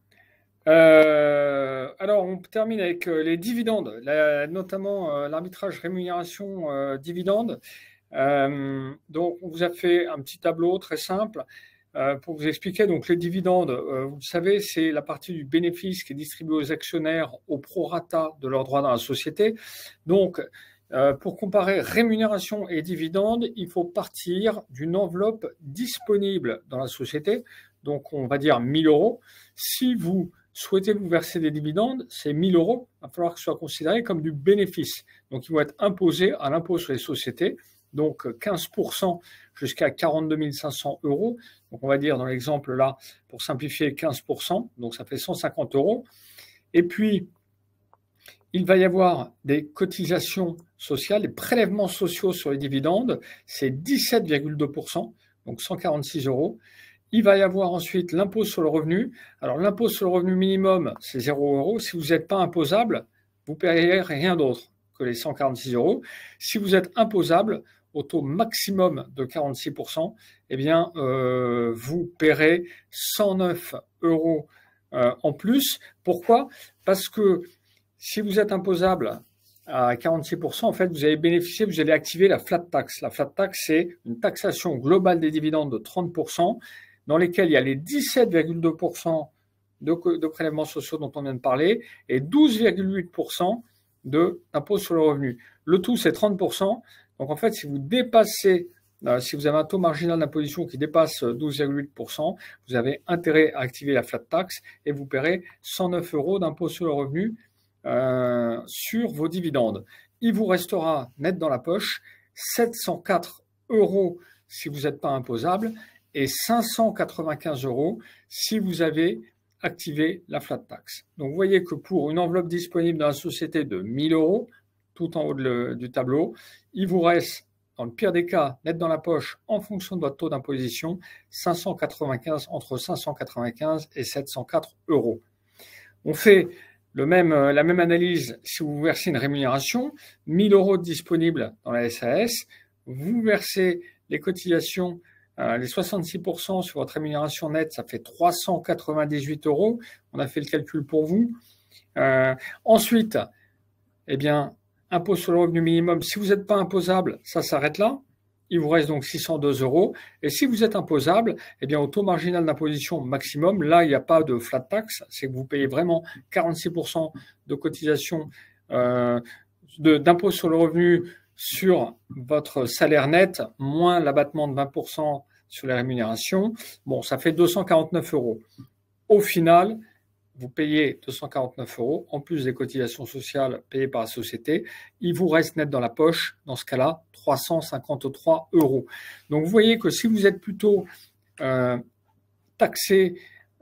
Alors, on termine avec les dividendes, notamment l'arbitrage rémunération dividende. Donc, on vous a fait un petit tableau très simple pour vous expliquer. Donc, les dividendes, vous le savez, c'est la partie du bénéfice qui est distribuée aux actionnaires au prorata de leurs droits dans la société. Donc, pour comparer rémunération et dividendes, il faut partir d'une enveloppe disponible dans la société. Donc, on va dire 1 000 euros. Si vous souhaitez vous verser des dividendes, ces 1 000 euros, il va falloir que ce soit considéré comme du bénéfice. Donc, ils vont être imposés à l'impôt sur les sociétés. Donc, 15% jusqu'à 42 500 euros. Donc, on va dire dans l'exemple là, pour simplifier, 15%. Donc, ça fait 150 euros. Et puis, il va y avoir des cotisations sociales, des prélèvements sociaux sur les dividendes. C'est 17,2%, donc 146 euros. Il va y avoir ensuite l'impôt sur le revenu. Alors, l'impôt sur le revenu minimum, c'est 0 euros. Si vous n'êtes pas imposable, vous ne payerez rien d'autre que les 146 euros. Si vous êtes imposable, au taux maximum de 46%, eh bien, vous paierez 109 euros en plus. Pourquoi? Parce que si vous êtes imposable à 46%, en fait, vous allez bénéficier, vous allez activer la flat tax. La flat tax, c'est une taxation globale des dividendes de 30%, dans lesquels il y a les 17,2% de prélèvements sociaux dont on vient de parler et 12,8% d'impôt sur le revenu. Le tout, c'est 30%. Donc, en fait, si vous dépassez, si vous avez un taux marginal d'imposition qui dépasse 12,8%, vous avez intérêt à activer la flat tax et vous paierez 109 euros d'impôt sur le revenu sur vos dividendes. Il vous restera net dans la poche 704 euros si vous n'êtes pas imposable et 595 euros si vous avez activé la flat tax. Donc, vous voyez que pour une enveloppe disponible dans la société de 1 000 euros, tout en haut du tableau, il vous reste dans le pire des cas, net dans la poche, en fonction de votre taux d'imposition, entre 595 et 704 euros. On fait la même analyse si vous versez une rémunération, 1000 euros disponibles dans la SAS, vous versez les cotisations, les 66% sur votre rémunération nette, ça fait 398 euros. On a fait le calcul pour vous. Ensuite, eh bien, impôt sur le revenu minimum, si vous n'êtes pas imposable, ça s'arrête là. Il vous reste donc 602 euros. Et si vous êtes imposable, eh bien, au taux marginal d'imposition maximum, là, il n'y a pas de flat tax, c'est que vous payez vraiment 46% de cotisation d'impôt sur le revenu sur votre salaire net, moins l'abattement de 20% sur les rémunérations. Bon, ça fait 249 euros. Au final, vous payez 249 euros, en plus des cotisations sociales payées par la société. Il vous reste net dans la poche, dans ce cas-là, 353 euros. Donc, vous voyez que si vous êtes plutôt taxé,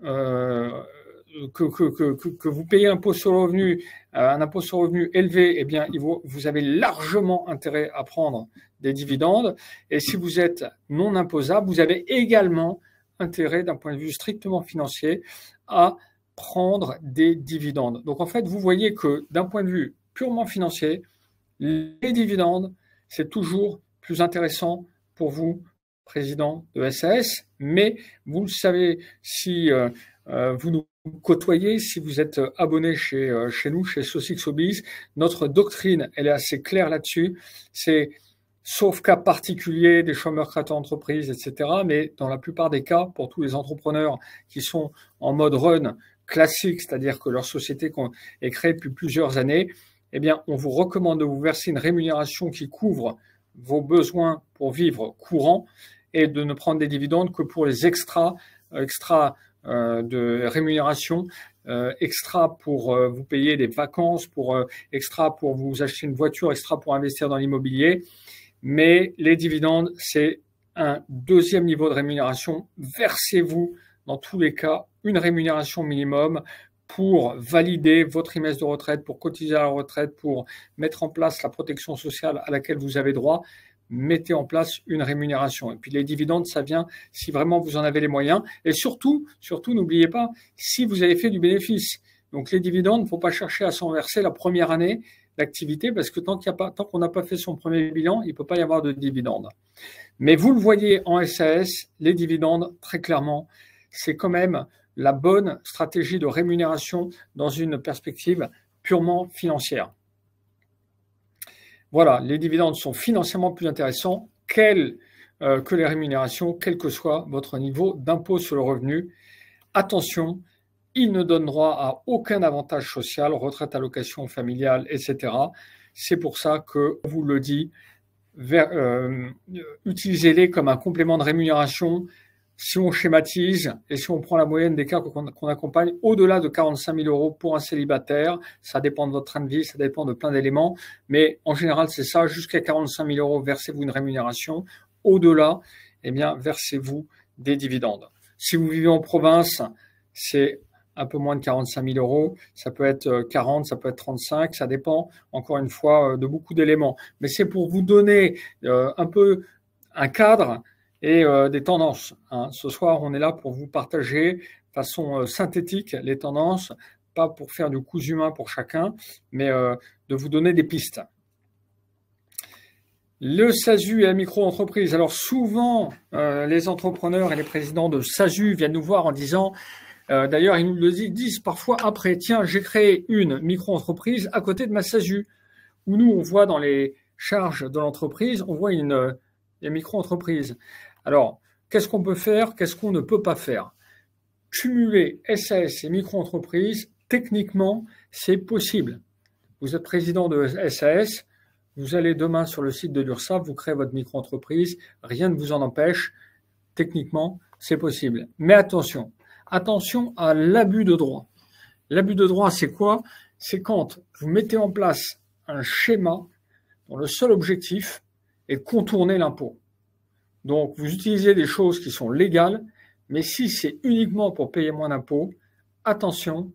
que vous payez l'impôt sur le revenu, un impôt sur le revenu élevé, eh bien, vous avez largement intérêt à prendre des dividendes. Et si vous êtes non imposable, vous avez également intérêt, d'un point de vue strictement financier, à prendre des dividendes. Donc, en fait, vous voyez que d'un point de vue purement financier, les dividendes, c'est toujours plus intéressant pour vous, président de SAS. Mais vous le savez, si vous nous côtoyez, si vous êtes abonné chez nous, chez Sosixobiz, notre doctrine, elle est assez claire là-dessus. C'est sauf cas particuliers des chômeurs créateurs d'entreprise, etc. Mais dans la plupart des cas, pour tous les entrepreneurs qui sont en mode run classique, c'est-à-dire que leur société est créée depuis plusieurs années, eh bien, on vous recommande de vous verser une rémunération qui couvre vos besoins pour vivre courant et de ne prendre des dividendes que pour les extras de rémunération, extra pour vous payer des vacances, extra pour vous acheter une voiture, extra pour investir dans l'immobilier. Mais les dividendes, c'est un deuxième niveau de rémunération. Versez-vous, dans tous les cas, une rémunération minimum pour valider votre trimestre de retraite, pour cotiser à la retraite, pour mettre en place la protection sociale à laquelle vous avez droit. Mettez en place une rémunération. Et puis les dividendes, ça vient si vraiment vous en avez les moyens. Et surtout, n'oubliez pas, si vous avez fait du bénéfice. Donc les dividendes, il ne faut pas chercher à s'en verser la première année d'activité, parce que tant qu'on n'a pas fait son premier bilan, il ne peut pas y avoir de dividendes. Mais vous le voyez en SAS, les dividendes, très clairement, c'est quand même la bonne stratégie de rémunération dans une perspective purement financière. Voilà, les dividendes sont financièrement plus intéressants que les rémunérations, quel que soit votre niveau d'impôt sur le revenu. Attention, ils ne donnent droit à aucun avantage social, retraite, allocation familiale, etc. C'est pour ça que, on vous le dit, utilisez-les comme un complément de rémunération. Si on schématise et si on prend la moyenne des cas qu'on accompagne, au-delà de 45 000 euros pour un célibataire, ça dépend de votre train de vie, ça dépend de plein d'éléments, mais en général, c'est ça, jusqu'à 45 000 euros, versez-vous une rémunération. Au-delà, eh bien, versez-vous des dividendes. Si vous vivez en province, c'est un peu moins de 45 000 euros, ça peut être 40, ça peut être 35, ça dépend, encore une fois, de beaucoup d'éléments. Mais c'est pour vous donner un peu un cadre et des tendances. Ce soir, on est là pour vous partager de façon synthétique les tendances, pas pour faire du cousu humain pour chacun, mais de vous donner des pistes. Le SASU et la micro-entreprise. Alors souvent, les entrepreneurs et les présidents de SASU viennent nous voir en disant, d'ailleurs, ils nous le disent parfois après, tiens, j'ai créé une micro-entreprise à côté de ma SASU, où nous, on voit dans les charges de l'entreprise, on voit une micro-entreprise. Alors, qu'est-ce qu'on peut faire? Qu'est-ce qu'on ne peut pas faire? Cumuler SAS et micro-entreprise, techniquement, c'est possible. Vous êtes président de SAS, vous allez demain sur le site de l'URSSAF, vous créez votre micro-entreprise, rien ne vous en empêche. Techniquement, c'est possible. Mais attention à l'abus de droit. L'abus de droit, c'est quoi? C'est quand vous mettez en place un schéma dont le seul objectif est de contourner l'impôt. Donc, vous utilisez des choses qui sont légales, mais si c'est uniquement pour payer moins d'impôts, attention,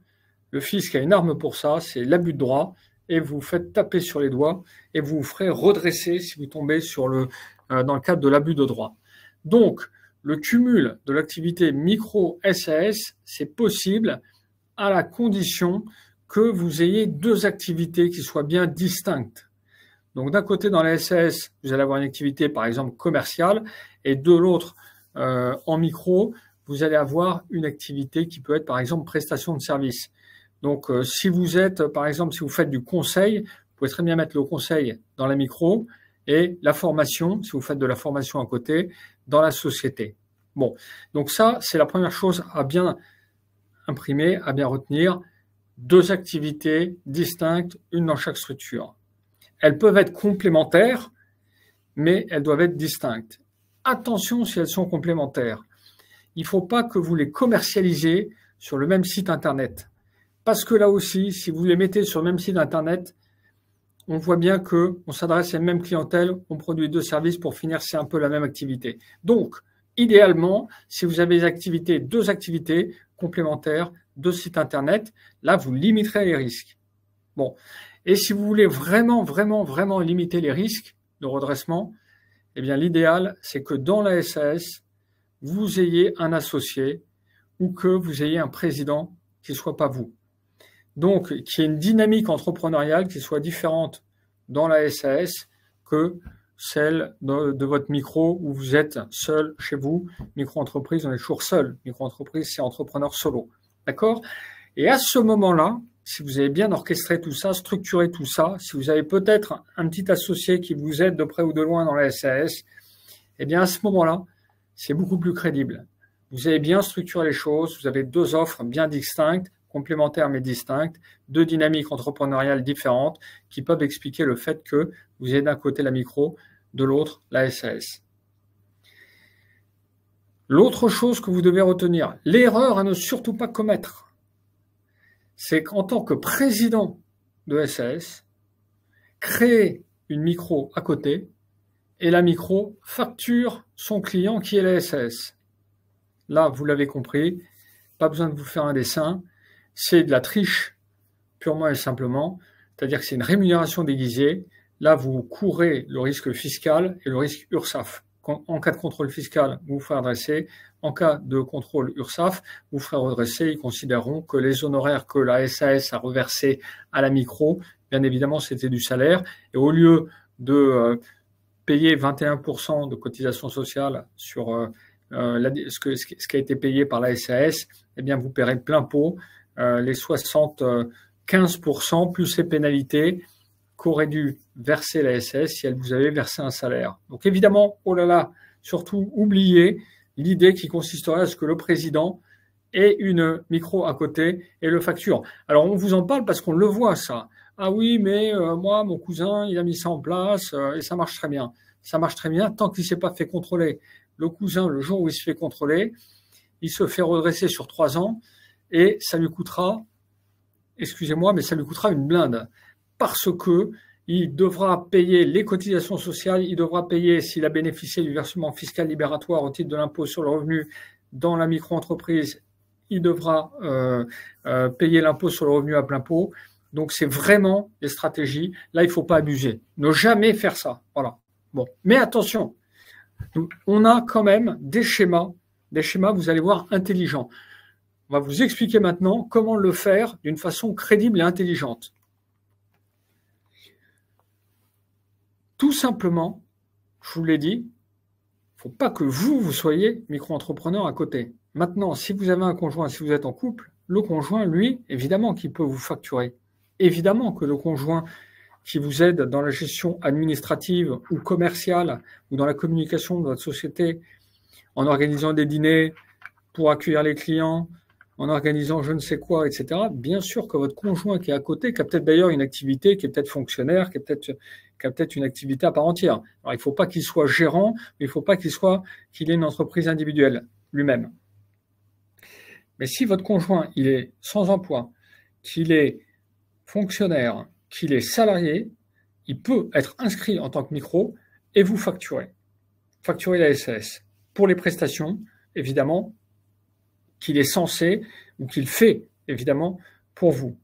le fisc a une arme pour ça, c'est l'abus de droit, et vous faites taper sur les doigts et vous vous ferez redresser si vous tombez dans le cadre de l'abus de droit. Donc, le cumul de l'activité micro-SAS, c'est possible à la condition que vous ayez deux activités qui soient bien distinctes. Donc, d'un côté, dans la SAS, vous allez avoir une activité, par exemple, commerciale, et de l'autre, en micro, vous allez avoir une activité qui peut être, par exemple, prestation de service. Donc, si vous êtes, par exemple, si vous faites du conseil, vous pouvez très bien mettre le conseil dans la micro et la formation, si vous faites de la formation à côté, dans la société. Bon, donc ça, c'est la première chose à bien imprimer, à bien retenir. Deux activités distinctes, une dans chaque structure. Elles peuvent être complémentaires, mais elles doivent être distinctes. Attention si elles sont complémentaires. Il ne faut pas que vous les commercialisez sur le même site Internet. Parce que là aussi, si vous les mettez sur le même site Internet, on voit bien qu'on s'adresse à la même clientèle, on produit deux services pour finir, c'est un peu la même activité. Donc, idéalement, si vous avez deux activités complémentaires, deux sites Internet, là, vous limiterez les risques. Bon. Et si vous voulez vraiment, vraiment, vraiment limiter les risques de redressement, eh bien, l'idéal, c'est que dans la SAS, vous ayez un associé ou que vous ayez un président qui ne soit pas vous. Donc, qu'il y ait une dynamique entrepreneuriale qui soit différente dans la SAS que celle de votre micro où vous êtes seul chez vous. Micro-entreprise, on est toujours seul. Micro-entreprise, c'est entrepreneur solo. D'accord? Et à ce moment-là, si vous avez bien orchestré tout ça, structuré tout ça, si vous avez peut-être un petit associé qui vous aide de près ou de loin dans la SAS, eh bien, à ce moment-là, c'est beaucoup plus crédible. Vous avez bien structuré les choses, vous avez deux offres bien distinctes, complémentaires mais distinctes, deux dynamiques entrepreneuriales différentes qui peuvent expliquer le fait que vous avez d'un côté la micro, de l'autre la SAS. L'autre chose que vous devez retenir, l'erreur à ne surtout pas commettre, c'est qu'en tant que président de SAS, créer une micro à côté et la micro facture son client qui est la SAS. Là, vous l'avez compris, pas besoin de vous faire un dessin, c'est de la triche purement et simplement, c'est-à-dire que c'est une rémunération déguisée. Là, vous courez le risque fiscal et le risque URSSAF. En cas de contrôle fiscal, vous ferez redresser. En cas de contrôle URSSAF, vous ferez redresser. Ils considéreront que les honoraires que la SAS a reversés à la micro, bien évidemment, c'était du salaire. Et au lieu de payer 21% de cotisation sociale sur ce qui a été payé par la SAS, eh bien, vous paierez plein pot les 75% plus les pénalités qu'aurait dû verser la SAS si elle vous avait versé un salaire. Donc évidemment, oh là là, surtout oubliez l'idée qui consisterait à ce que le président ait une micro à côté et le facture. Alors on vous en parle parce qu'on le voit ça. Ah oui, mais moi, mon cousin, il a mis ça en place et ça marche très bien. Ça marche très bien tant qu'il ne s'est pas fait contrôler. Le cousin, le jour où il se fait contrôler, il se fait redresser sur 3 ans et ça lui coûtera, excusez-moi, mais ça lui coûtera une blinde. Parce que il devra payer les cotisations sociales, il devra payer, s'il a bénéficié du versement fiscal libératoire au titre de l'impôt sur le revenu dans la micro-entreprise, il devra payer l'impôt sur le revenu à plein pot. Donc c'est vraiment des stratégies. Là, il ne faut pas abuser. Ne jamais faire ça. Voilà. Bon, mais attention, on a quand même des schémas, vous allez voir, intelligents. On va vous expliquer maintenant comment le faire d'une façon crédible et intelligente. Tout simplement, je vous l'ai dit, il ne faut pas que vous soyez micro-entrepreneur à côté. Maintenant, si vous avez un conjoint, si vous êtes en couple, le conjoint, lui, évidemment qu'il peut vous facturer. Évidemment que le conjoint qui vous aide dans la gestion administrative ou commerciale ou dans la communication de votre société, en organisant des dîners pour accueillir les clients, en organisant je ne sais quoi, etc. Bien sûr que votre conjoint qui est à côté, qui a peut-être d'ailleurs une activité, qui est peut-être fonctionnaire, qui a peut-être une activité à part entière. Alors, il ne faut pas qu'il soit gérant, mais il ne faut pas qu'il ait une entreprise individuelle lui-même. Mais si votre conjoint, il est sans emploi, qu'il est fonctionnaire, qu'il est salarié, il peut être inscrit en tant que micro et vous facturer la SAS pour les prestations, évidemment, qu'il est censé ou qu'il fait, évidemment, pour vous.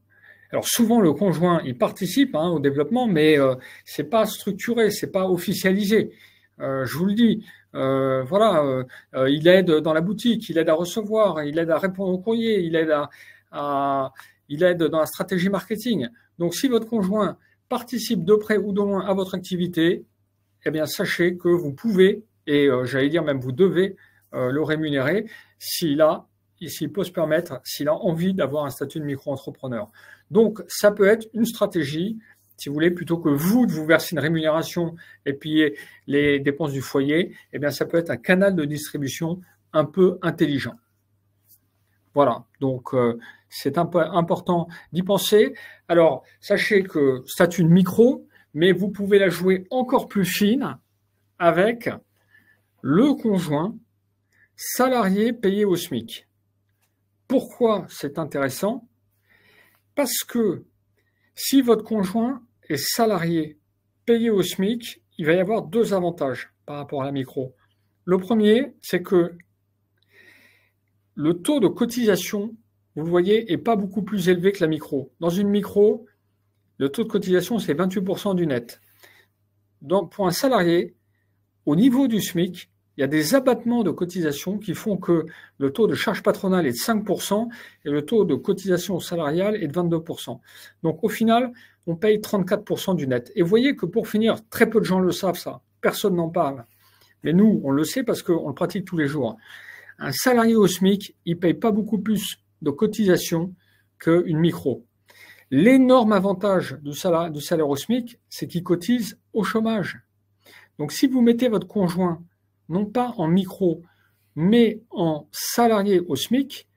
Alors souvent le conjoint il participe au développement, mais c'est pas structuré, c'est pas officialisé. Je vous le dis, voilà, il aide dans la boutique, il aide à recevoir, il aide à répondre au courrier, il aide dans la stratégie marketing. Donc si votre conjoint participe de près ou de loin à votre activité, eh bien sachez que vous pouvez, et j'allais dire même vous devez le rémunérer s'il peut se permettre, s'il a envie d'avoir un statut de micro-entrepreneur. Donc, ça peut être une stratégie, si vous voulez, plutôt que vous de vous verser une rémunération et payer les dépenses du foyer, eh bien, ça peut être un canal de distribution un peu intelligent. Voilà, donc c'est un peu important d'y penser. Alors, sachez que statut de micro, mais vous pouvez la jouer encore plus fine avec le conjoint salarié payé au SMIC. Pourquoi c'est intéressant? Parce que si votre conjoint est salarié payé au SMIC, il va y avoir deux avantages par rapport à la micro. Le premier, c'est que le taux de cotisation, vous le voyez, est pas beaucoup plus élevé que la micro. Dans une micro, le taux de cotisation, c'est 28% du net. Donc, pour un salarié, au niveau du SMIC, il y a des abattements de cotisation qui font que le taux de charge patronale est de 5% et le taux de cotisation salariale est de 22%. Donc au final, on paye 34% du net. Et vous voyez que pour finir, très peu de gens le savent ça, personne n'en parle. Mais nous, on le sait parce qu'on le pratique tous les jours. Un salarié au SMIC, il ne paye pas beaucoup plus de cotisation qu'une micro. L'énorme avantage du salaire au SMIC, c'est qu'il cotise au chômage. Donc si vous mettez votre conjoint non pas en micro, mais en salarié au SMIC,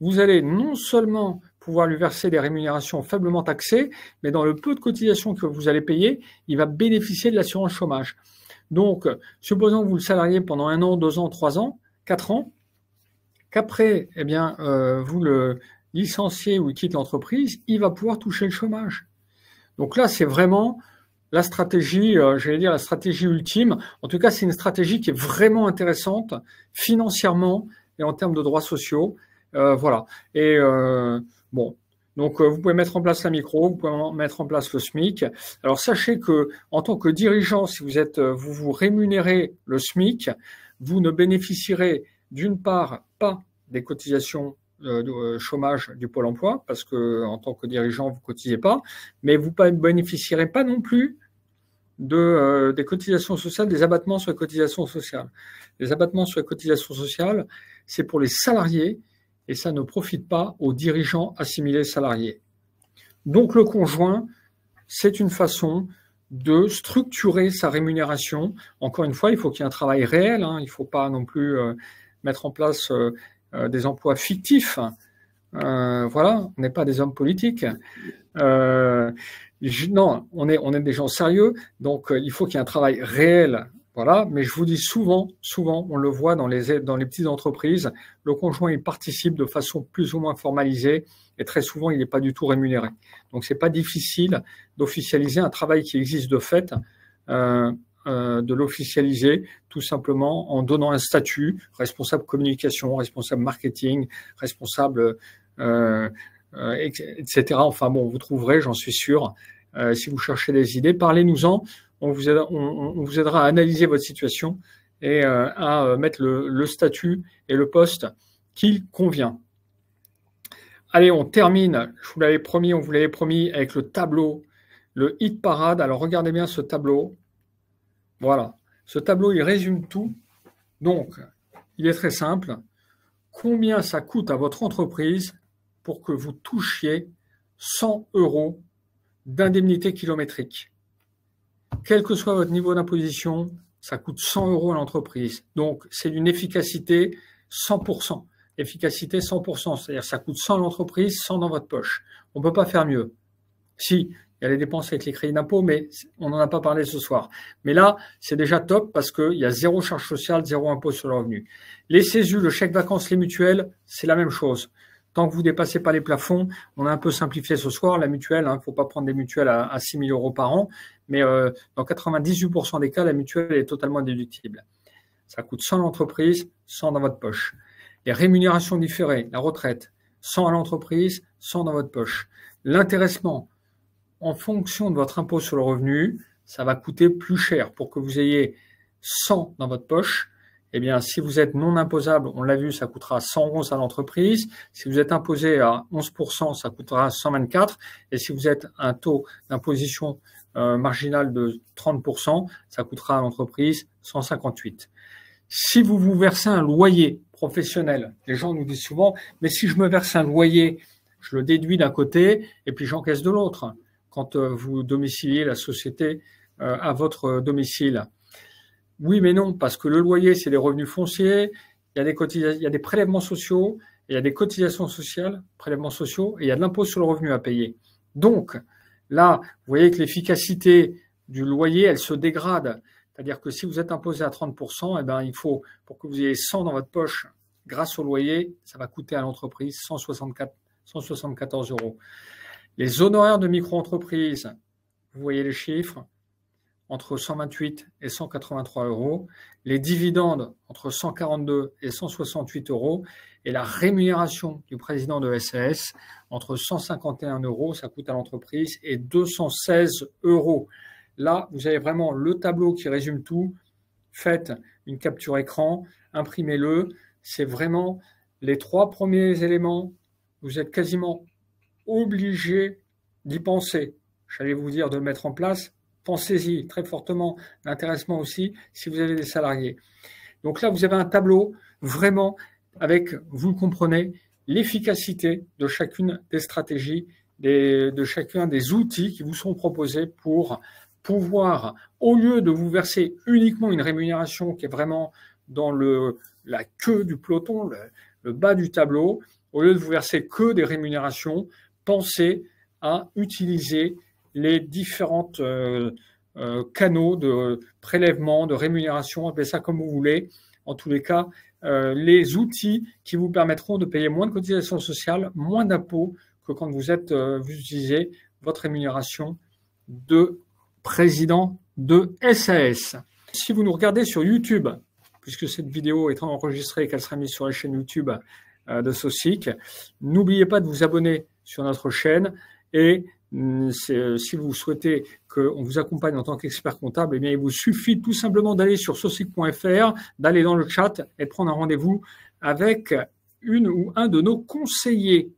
vous allez non seulement pouvoir lui verser des rémunérations faiblement taxées, mais dans le peu de cotisations que vous allez payer, il va bénéficier de l'assurance chômage. Donc, supposons que vous le salariez pendant 1 an, 2 ans, 3 ans, 4 ans, qu'après, eh bien, vous le licenciez ou il quitte l'entreprise, il va pouvoir toucher le chômage. Donc là, c'est vraiment la stratégie, j'allais dire la stratégie ultime. En tout cas, c'est une stratégie qui est vraiment intéressante financièrement et en termes de droits sociaux. Voilà. Et bon, donc vous pouvez mettre en place la micro, vous pouvez mettre en place le SMIC. Alors sachez que en tant que dirigeant, si vous rémunérez le SMIC, vous ne bénéficierez d'une part pas des cotisations de chômage du Pôle emploi, parce que en tant que dirigeant, vous cotisez pas, mais vous ne bénéficierez pas non plus des cotisations sociales, des abattements sur les cotisations sociales. Les abattements sur les cotisations sociales, c'est pour les salariés et ça ne profite pas aux dirigeants assimilés salariés. Donc le conjoint, c'est une façon de structurer sa rémunération. Encore une fois, il faut qu'il y ait un travail réel, il ne faut pas non plus mettre en place des emplois fictifs. Voilà, on n'est pas des hommes politiques. Non, on est des gens sérieux, donc il faut qu'il y ait un travail réel. Voilà, mais je vous dis souvent, on le voit dans les petites entreprises, le conjoint il participe de façon plus ou moins formalisée et très souvent il n'est pas du tout rémunéré. Donc c'est pas difficile d'officialiser un travail qui existe de fait. De l'officialiser tout simplement en donnant un statut, responsable communication, responsable marketing, responsable, etc. Enfin bon, vous trouverez, j'en suis sûr. Si vous cherchez des idées, parlez-nous-en. On vous aidera à analyser votre situation et à mettre le statut et le poste qui convient. Allez, on termine. Je vous l'avais promis, on vous l'avait promis avec le tableau, le hit parade. Alors regardez bien ce tableau. Voilà, ce tableau, il résume tout. Donc, il est très simple. Combien ça coûte à votre entreprise pour que vous touchiez 100 € d'indemnité kilométrique? Quel que soit votre niveau d'imposition, ça coûte 100 € à l'entreprise. Donc, c'est d'une efficacité 100%. Efficacité 100%, c'est-à-dire ça coûte 100 à l'entreprise, 100 dans votre poche. On ne peut pas faire mieux. Si, il y a les dépenses avec les crédits d'impôt, mais on n'en a pas parlé ce soir. Mais là, c'est déjà top parce qu'il y a 0 charge sociale, 0 impôt sur le revenu. Les CESU, le chèque vacances, les mutuelles, c'est la même chose. Tant que vous ne dépassez pas les plafonds, on a un peu simplifié ce soir. La mutuelle, il ne faut pas prendre des mutuelles à 6 000 € par an, mais dans 98% des cas, la mutuelle est totalement déductible. Ça coûte 100 à l'entreprise, 100 dans votre poche. Les rémunérations différées, la retraite, 100 à l'entreprise, 100 dans votre poche. L'intéressement, en fonction de votre impôt sur le revenu, ça va coûter plus cher. Pour que vous ayez 100 dans votre poche, eh bien, si vous êtes non imposable, on l'a vu, ça coûtera 111 à l'entreprise. Si vous êtes imposé à 11%, ça coûtera 124. Et si vous êtes un taux d'imposition marginal de 30%, ça coûtera à l'entreprise 158. Si vous vous versez un loyer professionnel, les gens nous disent souvent, mais si je me verse un loyer, je le déduis d'un côté et puis j'encaisse de l'autre quand vous domiciliez la société à votre domicile. Oui, mais non, parce que le loyer, c'est des revenus fonciers, il y a des prélèvements sociaux, il y a des cotisations sociales, prélèvements sociaux, et il y a de l'impôt sur le revenu à payer. Donc, là, vous voyez que l'efficacité du loyer, elle se dégrade. C'est-à-dire que si vous êtes imposé à 30%, eh ben, il faut, pour que vous ayez 100 dans votre poche, grâce au loyer, ça va coûter à l'entreprise 174 euros. Les honoraires de micro-entreprise, vous voyez les chiffres, entre 128 et 183 euros, les dividendes entre 142 et 168 euros, et la rémunération du président de SAS entre 151 euros, ça coûte à l'entreprise, et 216 euros. Là, vous avez vraiment le tableau qui résume tout. Faites une capture écran, imprimez-le. C'est vraiment les 3 premiers éléments. Vous êtes quasiment obligé d'y penser. J'allais vous dire de le mettre en place. Pensez-y très fortement. L'intéressement aussi, si vous avez des salariés. Donc là, vous avez un tableau vraiment avec, vous le comprenez, l'efficacité de chacune des stratégies, de chacun des outils qui vous sont proposés pour pouvoir, au lieu de vous verser uniquement une rémunération qui est vraiment dans la queue du peloton, le bas du tableau, au lieu de vous verser que des rémunérations, pensez à utiliser les différentes canaux de prélèvement, de rémunération, appelez ça comme vous voulez. En tous les cas, les outils qui vous permettront de payer moins de cotisations sociales, moins d'impôts que quand vous utilisez votre rémunération de président de SAS. Si vous nous regardez sur YouTube, puisque cette vidéo est enregistrée et qu'elle sera mise sur la chaîne YouTube de Sosic, n'oubliez pas de vous abonner sur notre chaîne et si vous souhaitez qu'on vous accompagne en tant qu'expert comptable, eh bien, il vous suffit tout simplement d'aller sur sosic.fr, d'aller dans le chat et de prendre un rendez-vous avec une ou un de nos conseillers.